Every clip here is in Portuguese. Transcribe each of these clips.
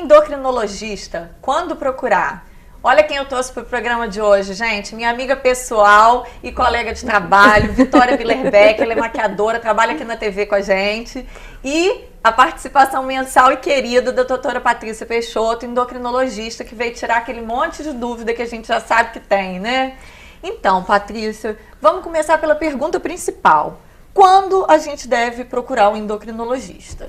Endocrinologista, quando procurar? Olha quem eu trouxe para o programa de hoje, gente. Minha amiga pessoal e colega de trabalho, Vitória Billerbeck. Ela é maquiadora, trabalha aqui na TV com a gente. E a participação mensal e querida da doutora Patrícia Peixoto, endocrinologista, que veio tirar aquele monte de dúvida que a gente já sabe que tem, né? Então, Patrícia, vamos começar pela pergunta principal. Quando a gente deve procurar um endocrinologista?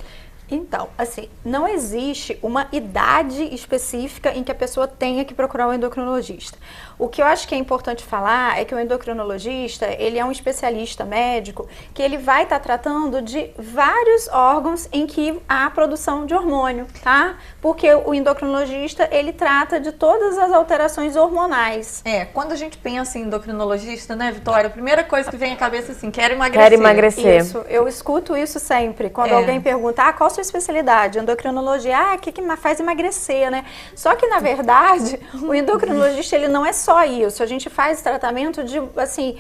Então, assim, não existe uma idade específica em que a pessoa tenha que procurar um endocrinologista. O que eu acho que é importante falar é que o endocrinologista, ele é um especialista médico que ele vai estar tratando de vários órgãos em que há produção de hormônio, tá? Porque o endocrinologista, ele trata de todas as alterações hormonais. Quando a gente pensa em endocrinologista, né, Vitória, a primeira coisa que vem à cabeça é assim, quero emagrecer. Quero emagrecer. Isso, eu escuto isso sempre. Quando alguém pergunta, qual a sua especialidade? Endocrinologia, o que faz emagrecer, né? Só que, na verdade, o endocrinologista, ele não é só isso. A gente faz tratamento de, assim,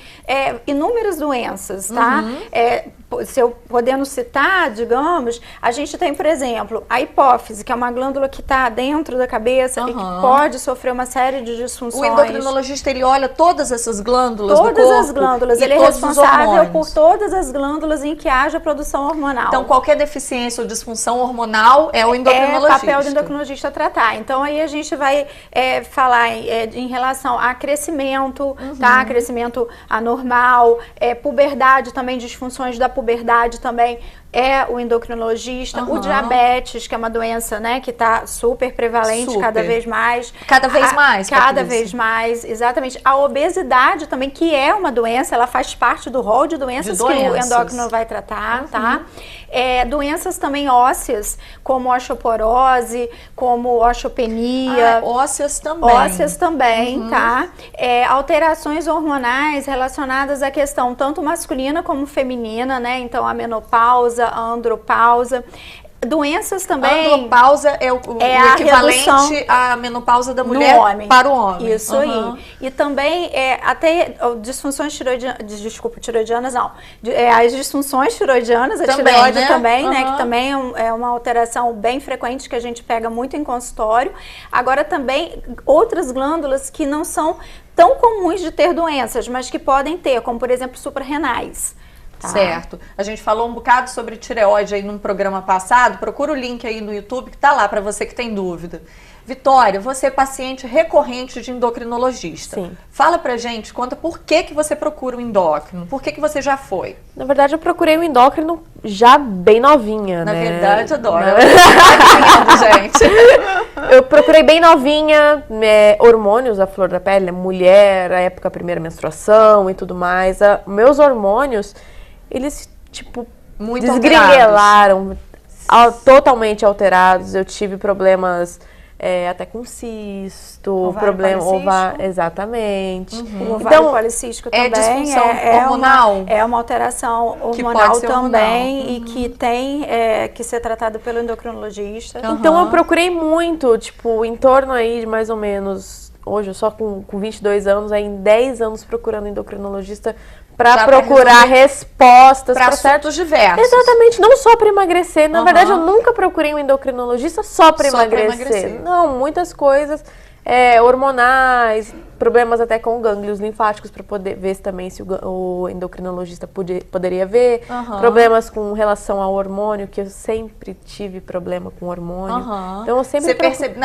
inúmeras doenças, tá? Se eu podendo citar, digamos, a gente tem, por exemplo, a hipófise, que é uma glândula que está dentro da cabeça e que pode sofrer uma série de disfunções. O endocrinologista, ele olha todas essas glândulas do corpo? Todas as glândulas. Ele é responsável por todas as glândulas em que haja produção hormonal. Então, qualquer deficiência ou disfunção hormonal é o endocrinologista. É papel do endocrinologista tratar. Então, aí a gente vai falar em relação a crescimento, tá? Crescimento anormal, puberdade também, disfunções da puberdade também. É o endocrinologista, o diabetes, que é uma doença, né, que está super prevalente cada vez mais. Cada vez mais? Cada vez mais, exatamente. A obesidade também, que é uma doença, ela faz parte do rol de doenças que o endócrino vai tratar, tá? Doenças também ósseas, como osteoporose, como osteopenia. Ósseas também. Ósseas também, tá? Alterações hormonais relacionadas à questão tanto masculina como feminina, né? Então, a menopausa, a andropausa. Doenças também... Andropausa é o equivalente à menopausa da mulher para o homem. Isso aí. E também até disfunções tiroidianas, não. As disfunções tiroidianas, a tireoide também, né? Que também é uma alteração bem frequente que a gente pega muito em consultório. Agora também outras glândulas que não são tão comuns de ter doenças, mas que podem ter, como por exemplo suprarrenais. Tá. Certo. A gente falou um bocado sobre tireoide aí num programa passado. Procura o link aí no YouTube que tá lá para você que tem dúvida. Vitória, você é paciente recorrente de endocrinologista. Sim. Fala pra gente, conta por que você procura um endócrino. Por que você já foi? Na verdade, eu procurei um endócrino já bem novinha, Na né? verdade, adoro. Gente. Eu procurei bem novinha, hormônios, a flor da pele, mulher, a época da primeira menstruação e tudo mais. Meus hormônios, eles, tipo, muito desgringuelaram, totalmente alterados. Eu tive problemas até com cisto, exatamente. O ovário policístico também disfunção hormonal. É uma alteração hormonal também e que tem que ser tratada pelo endocrinologista. Então eu procurei muito, tipo, em torno aí de mais ou menos, hoje eu só com 22 anos, aí em 10 anos procurando endocrinologista para procurar respostas para certos diversos. Exatamente, não só para emagrecer. Na verdade, eu nunca procurei um endocrinologista só para emagrecer. Não, muitas coisas hormonais, problemas até com gânglios linfáticos para poder ver também se o endocrinologista poderia ver. Problemas com relação ao hormônio, que eu sempre tive problema com hormônio. Então eu sempre percebe,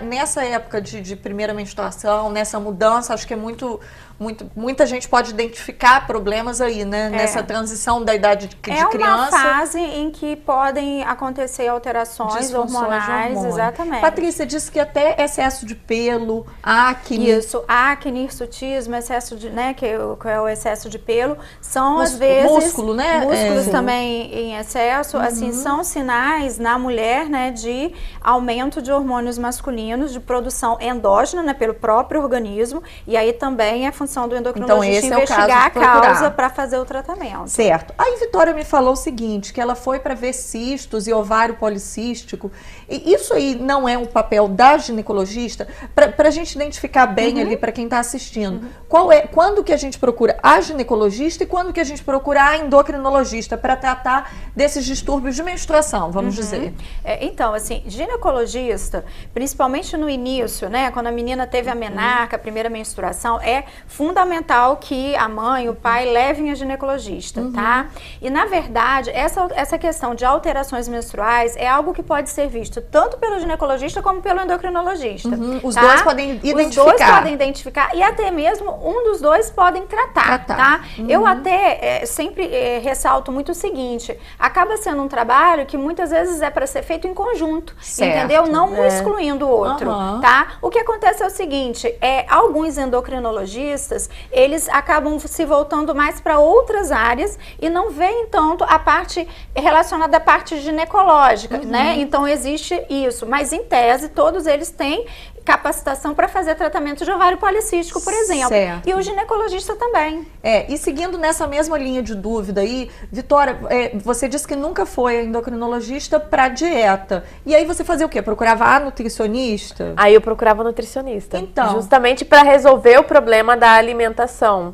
nessa época de primeira menstruação, nessa mudança, acho que muita gente pode identificar problemas aí, né? Nessa transição da idade de criança. É uma fase em que podem acontecer alterações hormonais, exatamente. Patrícia disse que até excesso de pelo, acne. Isso, acne, hirsutismo, excesso de, né, que é o excesso de pelo, são às vezes... Músculo, né? Músculos também em excesso, assim, são sinais na mulher, né, de aumento de hormônios masculinos, de produção endógena, né, pelo próprio organismo, e aí também é função do endocrinologista investigar a causa para fazer o tratamento. Certo. Aí Vitória me falou o seguinte, que ela foi para ver cistos e ovário policístico. E isso aí não é um papel da ginecologista? Para a gente identificar bem ali, para quem está assistindo. Quando que a gente procura a ginecologista e quando que a gente procura a endocrinologista para tratar desses distúrbios de menstruação, vamos dizer? Então, assim, ginecologista, principalmente no início, né, quando a menina teve a menarca, a primeira menstruação, é fundamental que a mãe, o pai levem a ginecologista, tá? E, na verdade, essa questão de alterações menstruais é algo que pode ser visto tanto pelo ginecologista como pelo endocrinologista. Os dois podem identificar. Os dois podem identificar e até mesmo um dos dois podem tratar. Tá? Eu até sempre ressalto muito o seguinte, acaba sendo um trabalho que muitas vezes é para ser feito em conjunto, entendeu? Não um excluindo o outro, tá? O que acontece é o seguinte, alguns endocrinologistas, eles acabam se voltando mais para outras áreas e não veem tanto a parte relacionada à parte ginecológica, né? Então existe isso, mas em tese todos eles têm capacitação para fazer tratamento de ovário policístico, por exemplo. Certo. E o ginecologista também. E seguindo nessa mesma linha de dúvida aí, Vitória, você disse que nunca foi endocrinologista para dieta. E aí você fazia o quê? Procurava a nutricionista? Aí eu procurava nutricionista. Então. Justamente para resolver o problema da alimentação.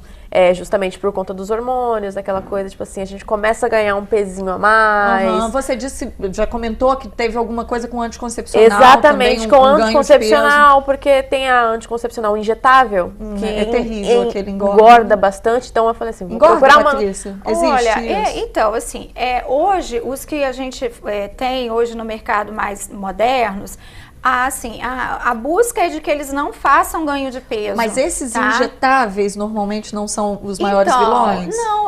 Justamente por conta dos hormônios, aquela coisa, tipo assim, a gente começa a ganhar um pezinho a mais. Você disse, já comentou que teve alguma coisa com anticoncepcional. Exatamente, também, com anticoncepcional, porque tem a anticoncepcional injetável, que é terrível, aquele engorda bastante, então eu falei assim, vou procurar Patrícia? Existe isso? Então, assim, hoje, os que a gente tem hoje no mercado mais modernos, a busca é de que eles não façam ganho de peso. Mas esses injetáveis normalmente não são os maiores vilões? Não,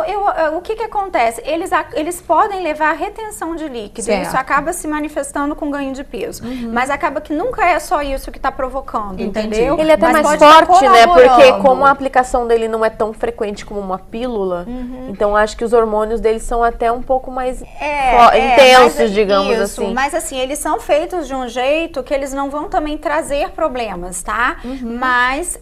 o que acontece? Eles podem levar a retenção de líquido. Certo. Isso acaba se manifestando com ganho de peso. Mas acaba que nunca é só isso que está provocando, entendeu? Ele é até mais forte, né? Porque como a aplicação dele não é tão frequente como uma pílula, então acho que os hormônios deles são até um pouco mais intensos, digamos assim. Mas assim, eles são feitos de um jeito que eles não vão também trazer problemas, tá? Mas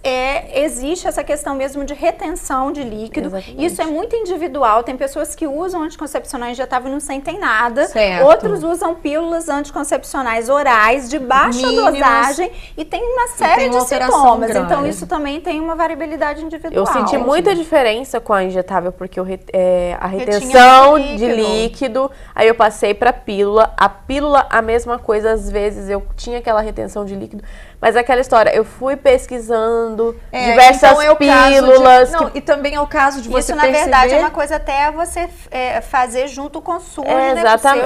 existe essa questão mesmo de retenção de líquido. Exatamente. Isso é muito individual. Tem pessoas que usam anticoncepcional injetável e não sentem nada. Certo. Outros usam pílulas anticoncepcionais orais de baixa dosagem e tem uma série de sintomas. grande. Então isso também tem uma variabilidade individual. Eu senti muita diferença com a injetável, porque a retenção de líquido, aí eu passei pra pílula. A pílula, a mesma coisa, às vezes eu tinha aquela retenção de líquido, mas aquela história, eu fui pesquisando diversas pílulas. E também é o caso de você perceber... Isso, na verdade, é uma coisa até você fazer junto com o SUS,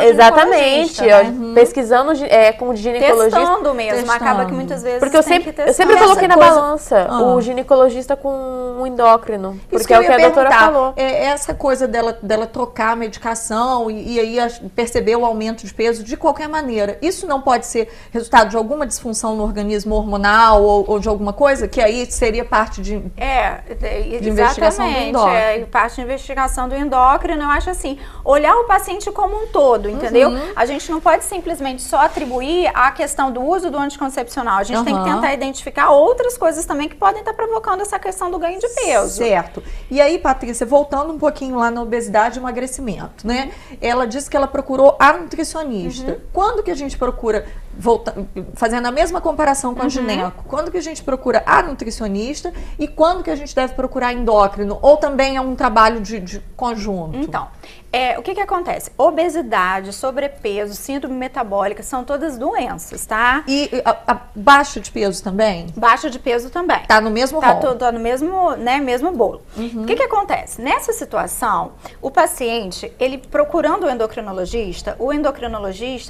exatamente. Né? Pesquisando com ginecologista. Testando mesmo, acaba que muitas vezes porque eu sempre coloquei na balança o ginecologista com o endócrino, porque é o que a doutora falou. Essa coisa dela trocar a medicação e aí perceber o aumento de peso de qualquer maneira, isso não pode ser resultado de alguma disfunção no organismo hormonal ou de alguma coisa, que aí seria parte de investigação do endócrino. Parte de investigação do endócrino. Eu acho assim, olhar o paciente como um todo, entendeu? A gente não pode simplesmente só atribuir a questão do uso do anticoncepcional. A gente tem que tentar identificar outras coisas também que podem estar provocando essa questão do ganho de peso. Certo. E aí, Patrícia, voltando um pouquinho lá na obesidade e emagrecimento, né? Ela disse que ela procurou a nutricionista. Quando que a gente procura, fazendo a mesma comparação com a gineco, quando que a gente procura a nutricionista e quando que a gente deve procurar endócrino? Ou também é um trabalho de conjunto? Então, o que acontece? Obesidade, sobrepeso, síndrome metabólica, são todas doenças, tá? E baixa de peso também? Baixa de peso também. Tá no mesmo rol? Tá no mesmo bolo. O que acontece? Nessa situação, o paciente, ele procurando o endocrinologista,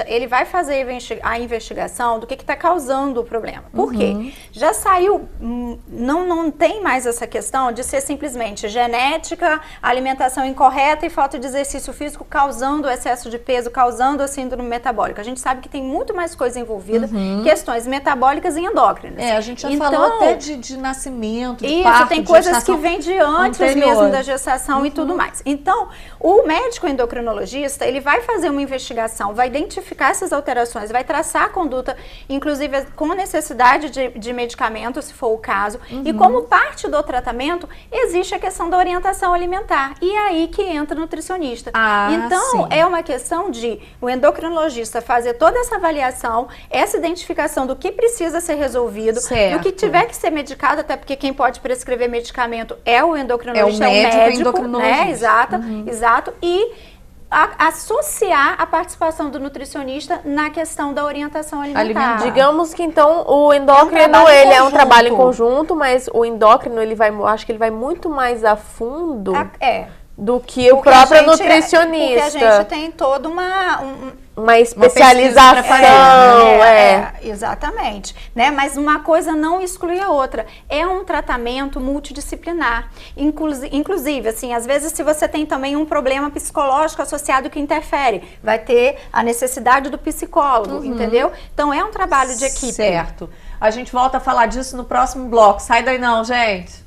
ele vai fazer a investigação do que está causando o problema. Por quê? Já saiu, não tem mais essa questão de ser simplesmente genética, alimentação incorreta e falta de exercício físico causando excesso de peso, causando a síndrome metabólica. A gente sabe que tem muito mais coisa envolvida, questões metabólicas e endócrinas. A gente já falou até de nascimento, de parto, tem coisas que vêm de antes mesmo da gestação e tudo mais. Então, o médico endocrinologista, ele vai fazer uma investigação, vai identificar essas alterações, vai traçar a conduta, inclusive com necessidade de medicamento, se for o caso. E como parte do tratamento, existe a questão da orientação alimentar. E é aí que entra o nutricionista. nutricionista. Então, é uma questão de o endocrinologista fazer toda essa avaliação, essa identificação do que precisa ser resolvido, do que tiver que ser medicado, até porque quem pode prescrever medicamento é o endocrinologista, é o médico, endocrinologista. Né? Exato. E associar a participação do nutricionista na questão da orientação alimentar. Digamos que então o endócrino ele é um trabalho em conjunto, mas o endócrino acho que ele vai muito mais a fundo do que o próprio nutricionista. Porque a gente tem toda uma especialização, exatamente, né? Mas uma coisa não exclui a outra. É um tratamento multidisciplinar. Inclusive, assim, às vezes se você tem também um problema psicológico associado que interfere, vai ter a necessidade do psicólogo, entendeu? Então é um trabalho de equipe. Certo. A gente volta a falar disso no próximo bloco. Sai daí não, gente.